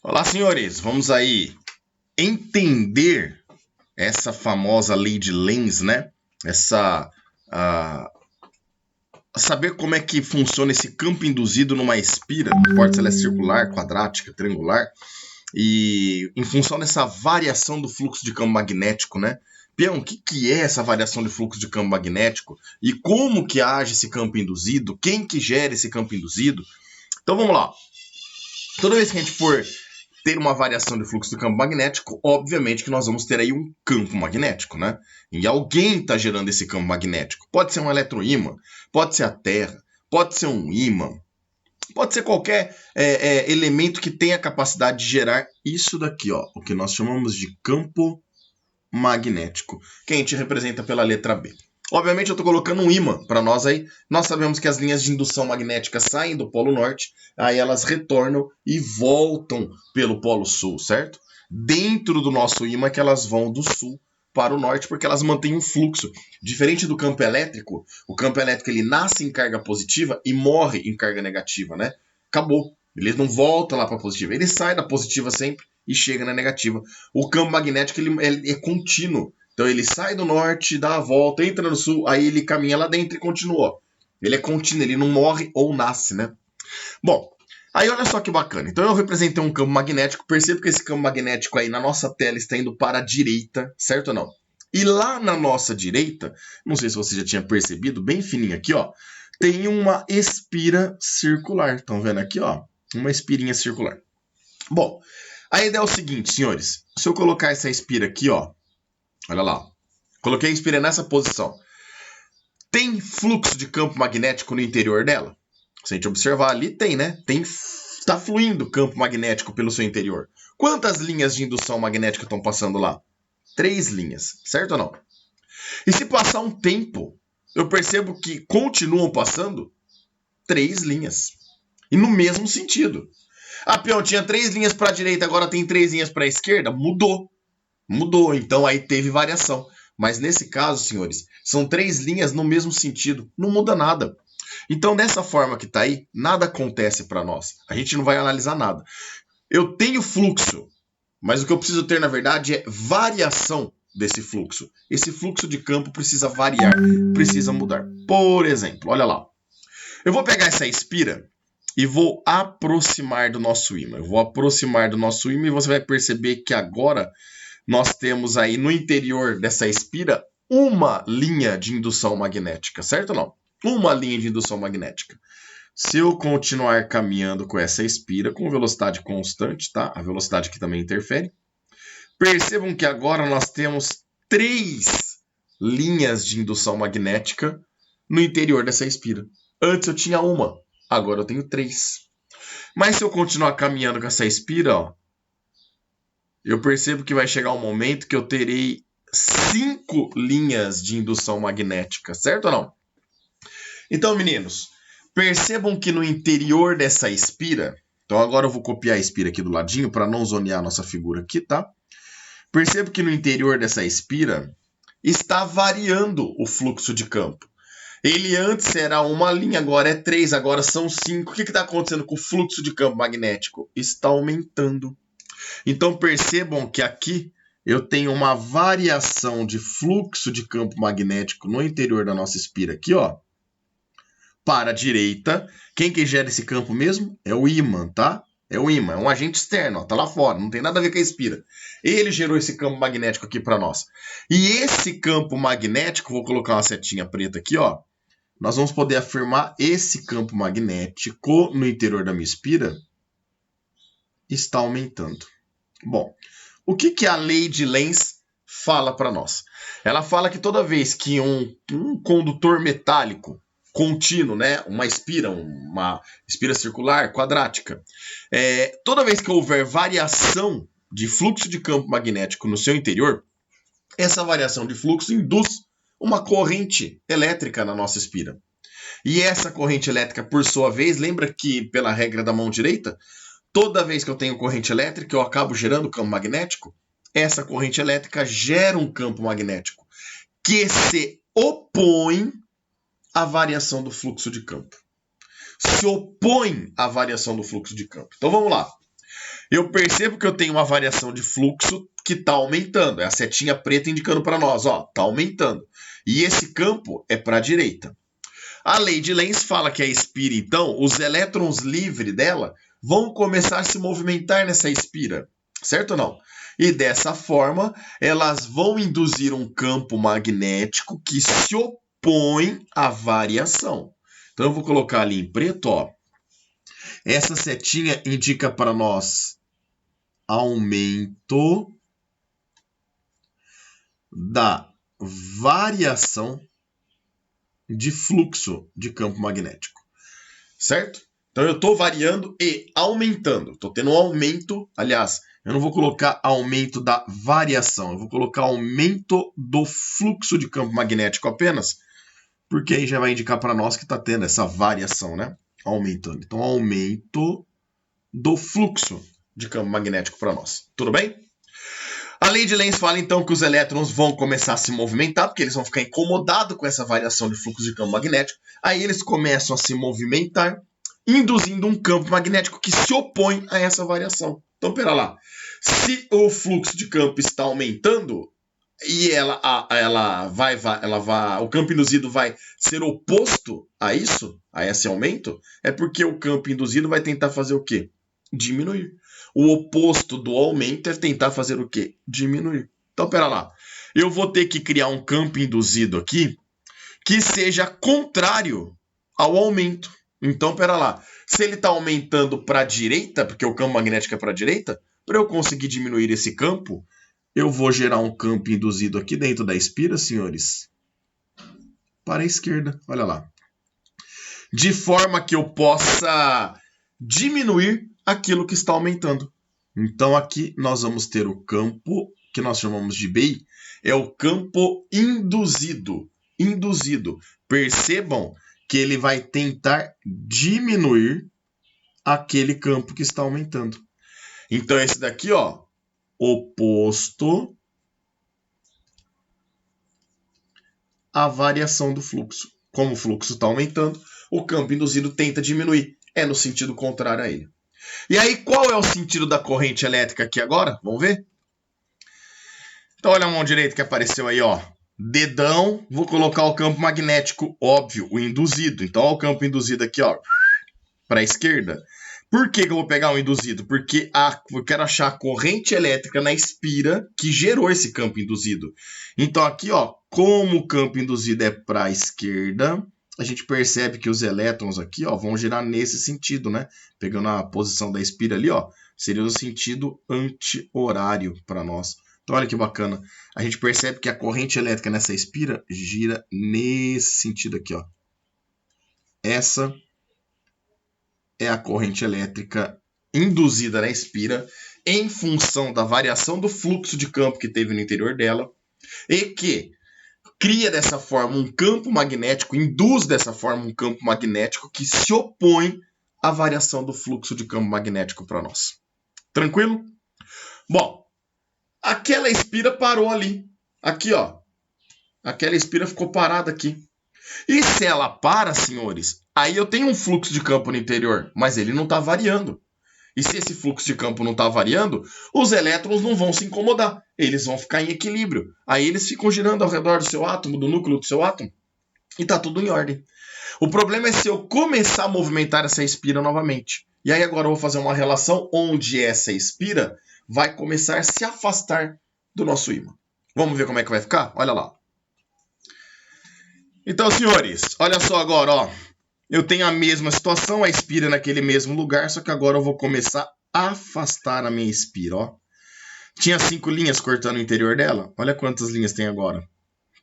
Olá, senhores. Vamos aí entender essa famosa lei de Lenz, né? Saber como é que funciona esse campo induzido numa espira, não importa se ela é circular, quadrática, triangular, e em função dessa variação do fluxo de campo magnético, né? Peão, o que é essa variação de fluxo de campo magnético? E como que age esse campo induzido? Quem que gera esse campo induzido? Então vamos lá. Toda vez que a gente for ter uma variação de fluxo do campo magnético, obviamente que nós vamos ter aí um campo magnético, né? E alguém está gerando esse campo magnético. Pode ser um eletroímã, pode ser a Terra, pode ser um ímã, pode ser qualquer elemento que tenha a capacidade de gerar isso daqui, ó, o que nós chamamos de campo magnético, que a gente representa pela letra B. Obviamente eu estou colocando um ímã para nós aí. Nós sabemos que as linhas de indução magnética saem do Polo Norte, aí elas retornam e voltam pelo Polo Sul, certo? Dentro do nosso ímã que elas vão do sul para o norte, porque elas mantêm um fluxo. Diferente do campo elétrico, o campo elétrico ele nasce em carga positiva e morre em carga negativa, né? Acabou. Ele não volta lá para a positiva. Ele sai da positiva sempre e chega na negativa. O campo magnético ele é contínuo. Então ele sai do norte, dá a volta, entra no sul, aí ele caminha lá dentro e continua. Ele é contínuo, ele não morre ou nasce, né? Bom, aí olha só que bacana. Então eu representei um campo magnético, percebo que esse campo magnético aí na nossa tela está indo para a direita, certo ou não? E lá na nossa direita, não sei se você já tinha percebido, bem fininho aqui, ó, tem uma espira circular. Estão vendo aqui, ó? Uma espirinha circular. Bom, a ideia é o seguinte, senhores. Se eu colocar essa espira aqui, ó, olha lá. Coloquei a espira nessa posição. Tem fluxo de campo magnético no interior dela? Se a gente observar ali, tem, né? Está fluindo campo magnético pelo seu interior. Quantas linhas de indução magnética estão passando lá? 3 linhas, certo ou não? E se passar um tempo, eu percebo que continuam passando 3 linhas. E no mesmo sentido. Ah, peão, tinha 3 linhas para a direita, agora tem 3 linhas para a esquerda? Mudou. Mudou, então aí teve variação. Mas nesse caso, senhores, são 3 linhas no mesmo sentido. Não muda nada. Então, dessa forma que está aí, nada acontece para nós. A gente não vai analisar nada. Eu tenho fluxo, mas o que eu preciso ter, na verdade, é variação desse fluxo. Esse fluxo de campo precisa variar, precisa mudar. Por exemplo, olha lá. Eu vou pegar essa espira e vou aproximar do nosso ímã. Eu vou aproximar do nosso ímã e você vai perceber que agora nós temos aí no interior dessa espira uma linha de indução magnética, certo ou não? Uma linha de indução magnética. Se eu continuar caminhando com essa espira com velocidade constante, tá? A velocidade aqui também interfere. Percebam que agora nós temos 3 linhas de indução magnética no interior dessa espira. Antes eu tinha uma, agora eu tenho 3. Mas se eu continuar caminhando com essa espira, ó, eu percebo que vai chegar um momento que eu terei 5 linhas de indução magnética, certo ou não? Então, meninos, percebam que no interior dessa espira, então agora eu vou copiar a espira aqui do ladinho para não zonear a nossa figura aqui, tá? Percebo que no interior dessa espira está variando o fluxo de campo. Ele antes era uma linha, agora é 3, agora são 5. O que está acontecendo com o fluxo de campo magnético? Está aumentando. Então percebam que aqui eu tenho uma variação de fluxo de campo magnético no interior da nossa espira aqui, ó. Para a direita, quem que gera esse campo mesmo? É o ímã, tá? É o ímã, é um agente externo, ó, tá lá fora, não tem nada a ver com a espira. Ele gerou esse campo magnético aqui para nós. E esse campo magnético, vou colocar uma setinha preta aqui, ó. Nós vamos poder afirmar esse campo magnético no interior da minha espira está aumentando. Bom, o que a lei de Lenz fala para nós? Ela fala que toda vez que um condutor metálico contínuo, né, uma espira circular, quadrática, toda vez que houver variação de fluxo de campo magnético no seu interior, essa variação de fluxo induz uma corrente elétrica na nossa espira. E essa corrente elétrica, por sua vez, lembra que pela regra da mão direita, toda vez que eu tenho corrente elétrica, eu acabo gerando campo magnético. Essa corrente elétrica gera um campo magnético que se opõe à variação do fluxo de campo. Se opõe à variação do fluxo de campo. Então vamos lá. eu percebo que eu tenho uma variação de fluxo que está aumentando. É a setinha preta indicando para nós, ó, está aumentando. E esse campo é para a direita. A lei de Lenz fala que a espira, então, os elétrons livres dela vão começar a se movimentar nessa espira, certo ou não? E dessa forma, elas vão induzir um campo magnético que se opõe à variação. Então, eu vou colocar ali em preto, ó. Essa setinha indica para nós aumento da variação de fluxo de campo magnético, certo? Então eu estou variando e aumentando. Estou tendo um aumento, aliás, eu não vou colocar aumento da variação, eu vou colocar aumento do fluxo de campo magnético apenas, porque aí já vai indicar para nós que está tendo essa variação, né? Aumentando. Então, aumento do fluxo de campo magnético para nós. Tudo bem? A lei de Lenz fala então que os elétrons vão começar a se movimentar, porque eles vão ficar incomodados com essa variação de fluxo de campo magnético. Aí eles começam a se movimentar, induzindo um campo magnético que se opõe a essa variação. Então, pera lá. Se o fluxo de campo está aumentando e o campo induzido vai ser oposto a isso, a esse aumento, é porque o campo induzido vai tentar fazer o quê? Diminuir. O oposto do aumento é tentar fazer o quê? Diminuir. Então, pera lá. Eu vou ter que criar um campo induzido aqui que seja contrário ao aumento. Então, pera lá. Se ele está aumentando para a direita, porque o campo magnético é para a direita, para eu conseguir diminuir esse campo, eu vou gerar um campo induzido aqui dentro da espira, senhores, para a esquerda. Olha lá. De forma que eu possa diminuir aquilo que está aumentando. Então, aqui nós vamos ter o campo que nós chamamos de BI, é o campo induzido. Induzido. Percebam que ele vai tentar diminuir aquele campo que está aumentando. Então, esse daqui, ó, oposto à variação do fluxo. Como o fluxo está aumentando, o campo induzido tenta diminuir. É no sentido contrário a ele. E aí, qual é o sentido da corrente elétrica aqui agora? Vamos ver? Então, olha a mão direita que apareceu aí, ó. Dedão, vou colocar o campo magnético, óbvio, o induzido. Então, olha o campo induzido aqui, ó, para a esquerda. Por que eu vou pegar o induzido? Porque eu quero achar a corrente elétrica na espira que gerou esse campo induzido. Então, aqui, ó, como o campo induzido é para a esquerda, a gente percebe que os elétrons aqui, ó, vão girar nesse sentido, né? Pegando a posição da espira ali, ó, seria no sentido anti-horário para nós. Então, olha que bacana. A gente percebe que a corrente elétrica nessa espira gira nesse sentido aqui, ó. Essa é a corrente elétrica induzida na espira em função da variação do fluxo de campo que teve no interior dela e que cria dessa forma um campo magnético, induz dessa forma um campo magnético que se opõe à variação do fluxo de campo magnético para nós. Tranquilo? Bom, aquela espira parou ali. Aqui, ó. Aquela espira ficou parada aqui. E se ela para, senhores, aí eu tenho um fluxo de campo no interior, mas ele não está variando. E se esse fluxo de campo não está variando, os elétrons não vão se incomodar. Eles vão ficar em equilíbrio. Aí eles ficam girando ao redor do seu átomo, do núcleo do seu átomo. E está tudo em ordem. O problema é se eu começar a movimentar essa espira novamente. E aí agora eu vou fazer uma relação onde essa espira vai começar a se afastar do nosso ímã. Vamos ver como é que vai ficar? Olha lá. Então, senhores, olha só agora, ó. Eu tenho a mesma situação, a espira naquele mesmo lugar, só que agora eu vou começar a afastar a minha espira, ó. Tinha 5 linhas cortando o interior dela. Olha quantas linhas tem agora.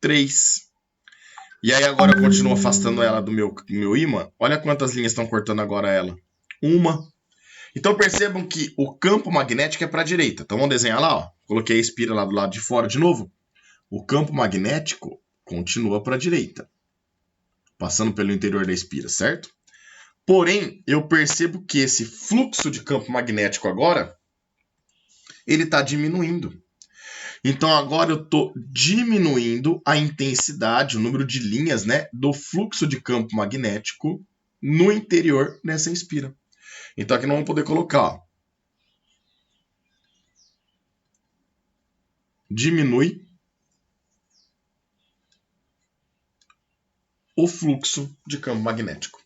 3. E aí agora eu continuo afastando ela do meu ímã. Olha quantas linhas estão cortando agora ela. 1. Então percebam que o campo magnético é para a direita. Então vamos desenhar lá, ó. Coloquei a espira lá do lado de fora de novo. O campo magnético continua para a direita, passando pelo interior da espira, certo? Porém, eu percebo que esse fluxo de campo magnético agora, ele está diminuindo. Então, agora eu estou diminuindo a intensidade, o número de linhas, né, do fluxo de campo magnético no interior dessa espira. Então, aqui nós vamos poder colocar, ó, diminui o fluxo de campo magnético.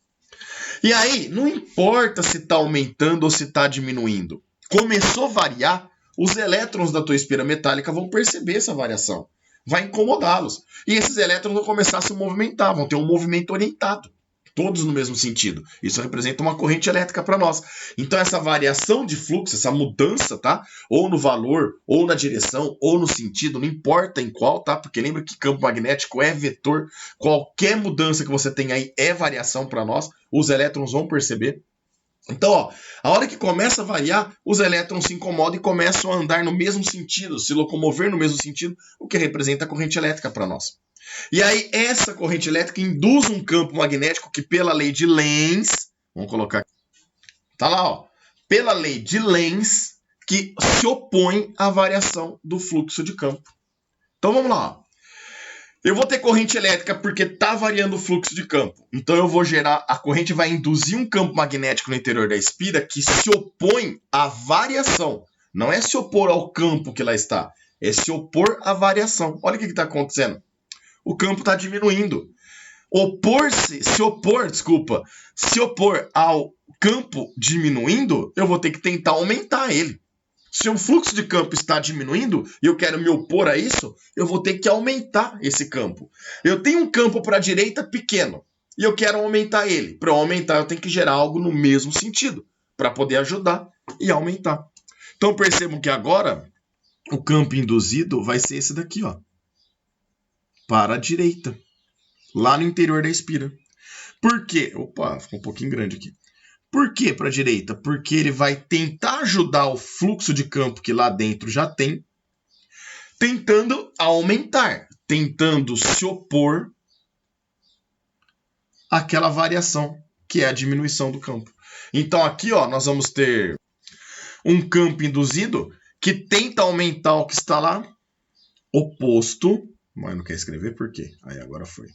E aí, não importa se está aumentando ou se está diminuindo. Começou a variar, os elétrons da tua espira metálica vão perceber essa variação. Vai incomodá-los. E esses elétrons vão começar a se movimentar, vão ter um movimento orientado. Todos no mesmo sentido. Isso representa uma corrente elétrica para nós. Então essa variação de fluxo, essa mudança, tá? Ou no valor, ou na direção, ou no sentido, não importa em qual, tá? Porque lembra que campo magnético é vetor. Qualquer mudança que você tem aí é variação para nós. Os elétrons vão perceber. Então, ó, a hora que começa a variar, os elétrons se incomodam e começam a andar no mesmo sentido, se locomover no mesmo sentido, o que representa a corrente elétrica para nós. E aí, essa corrente elétrica induz um campo magnético que, pela lei de Lenz, vamos colocar aqui, tá lá, ó, pela lei de Lenz, que se opõe à variação do fluxo de campo. Então, vamos lá, ó. Eu vou ter corrente elétrica porque está variando o fluxo de campo. Então eu vou gerar, a corrente vai induzir um campo magnético no interior da espira que se opõe à variação. Não é se opor ao campo que lá está, é se opor à variação. Olha o que está acontecendo. O campo está diminuindo. Se opor ao campo diminuindo, eu vou ter que tentar aumentar ele. Se o fluxo de campo está diminuindo e eu quero me opor a isso, eu vou ter que aumentar esse campo. Eu tenho um campo para a direita pequeno e eu quero aumentar ele. Para eu aumentar, eu tenho que gerar algo no mesmo sentido para poder ajudar e aumentar. Então percebam que agora o campo induzido vai ser esse daqui, ó, para a direita, lá no interior da espira. Por quê? Opa, ficou um pouquinho grande aqui. Por que para a direita? Porque ele vai tentar ajudar o fluxo de campo que lá dentro já tem, tentando aumentar, tentando se opor àquela variação, que é a diminuição do campo. Então aqui, ó, nós vamos ter um campo induzido que tenta aumentar o que está lá, oposto, mas não quer escrever por quê? Aí agora foi.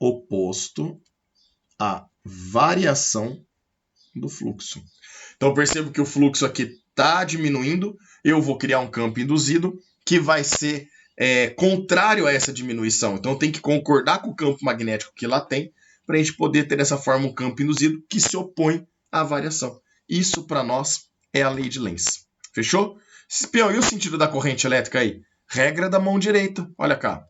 Oposto à variação do fluxo. Então percebo que o fluxo aqui está diminuindo, eu vou criar um campo induzido que vai ser contrário a essa diminuição. Então tem que concordar com o campo magnético que lá tem para a gente poder ter dessa forma um campo induzido que se opõe à variação. Isso para nós é a lei de Lenz. Fechou? Espião, e o sentido da corrente elétrica aí? Regra da mão direita. Olha cá.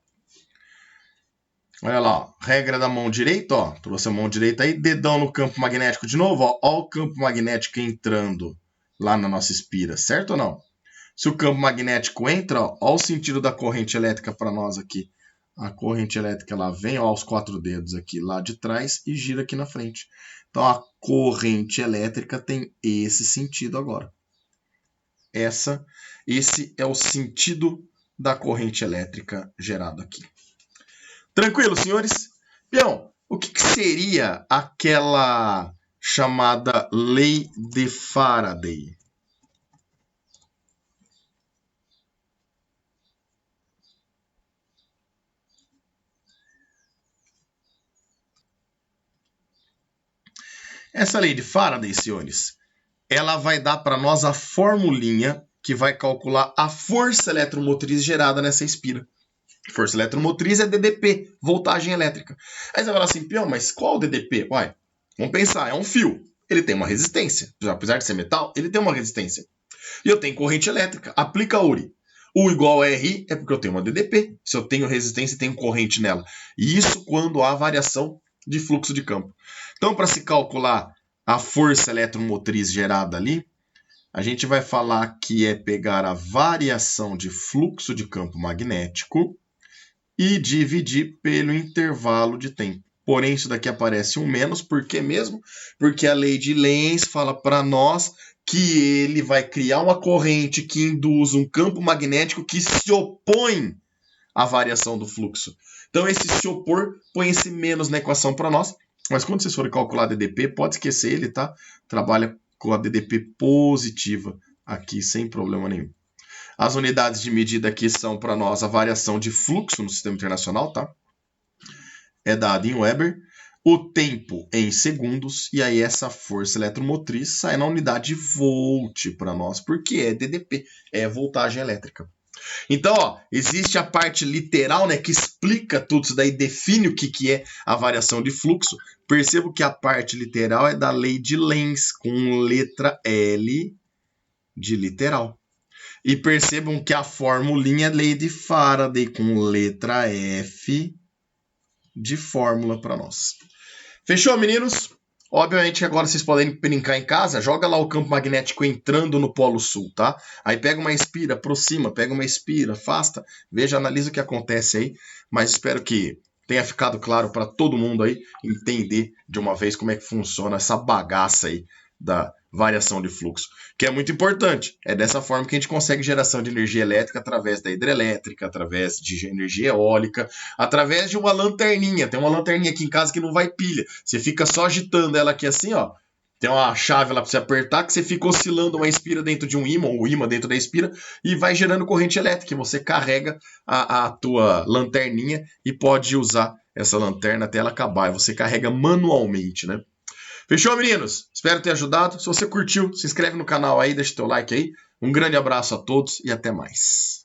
Olha lá, ó. Regra da mão direita, ó. Trouxe a mão direita aí, dedão no campo magnético de novo, ó. Ó o campo magnético entrando lá na nossa espira, certo ou não? Se o campo magnético entra, ó o sentido da corrente elétrica para nós aqui. A corrente elétrica ela vem, ó, os 4 dedos aqui lá de trás e gira aqui na frente. Então a corrente elétrica tem esse sentido agora. Esse é o sentido da corrente elétrica gerada aqui. Tranquilo, senhores? Peão, o que seria aquela chamada lei de Faraday? Essa lei de Faraday, senhores, ela vai dar para nós a formulinha que vai calcular a força eletromotriz gerada nessa espira. Força eletromotriz é DDP, voltagem elétrica. Aí você vai falar assim, peão, mas qual o DDP? Uai, vamos pensar, é um fio. Ele tem uma resistência. Apesar de ser metal, ele tem uma resistência. E eu tenho corrente elétrica. Aplica a URI. U igual a RI é porque eu tenho uma DDP. Se eu tenho resistência, tenho corrente nela. E isso quando há variação de fluxo de campo. Então, para se calcular a força eletromotriz gerada ali, a gente vai falar que é pegar a variação de fluxo de campo magnético e dividir pelo intervalo de tempo. Porém, isso daqui aparece um menos, por quê mesmo? Porque a lei de Lenz fala para nós que ele vai criar uma corrente que induz um campo magnético que se opõe à variação do fluxo. Então, esse se opor põe esse menos na equação para nós, mas quando vocês forem calcular DDP, pode esquecer ele, tá? Trabalha com a DDP positiva aqui, sem problema nenhum. As unidades de medida aqui são para nós a variação de fluxo no sistema internacional, tá? É dado em Weber. O tempo em segundos. E aí essa força eletromotriz sai na unidade de volt para nós, porque é DDP, é voltagem elétrica. Então, ó, existe a parte literal, né, que explica tudo isso daí, define o que é a variação de fluxo. Percebo que a parte literal é da lei de Lenz, com letra L de literal. E percebam que a formulinha é lei de Faraday, com letra F de fórmula para nós. Fechou, meninos? Obviamente agora vocês podem brincar em casa, joga lá o campo magnético entrando no Polo Sul, tá? Aí pega uma espira, aproxima, pega uma espira, afasta, veja, analisa o que acontece aí, mas espero que tenha ficado claro para todo mundo aí entender de uma vez como é que funciona essa bagaça aí da variação de fluxo, que é muito importante. É dessa forma que a gente consegue geração de energia elétrica através da hidrelétrica, através de energia eólica, através de uma lanterninha. Tem uma lanterninha aqui em casa que não vai pilha. Você fica só agitando ela aqui assim, ó. Tem uma chave lá para você apertar que você fica oscilando uma espira dentro de um ímã, ou o ímã dentro da espira, e vai gerando corrente elétrica. Você carrega a tua lanterninha e pode usar essa lanterna até ela acabar. Você carrega manualmente, né? Fechou, meninos? Espero ter ajudado. Se você curtiu, se inscreve no canal aí, deixa o teu like aí. Um grande abraço a todos e até mais.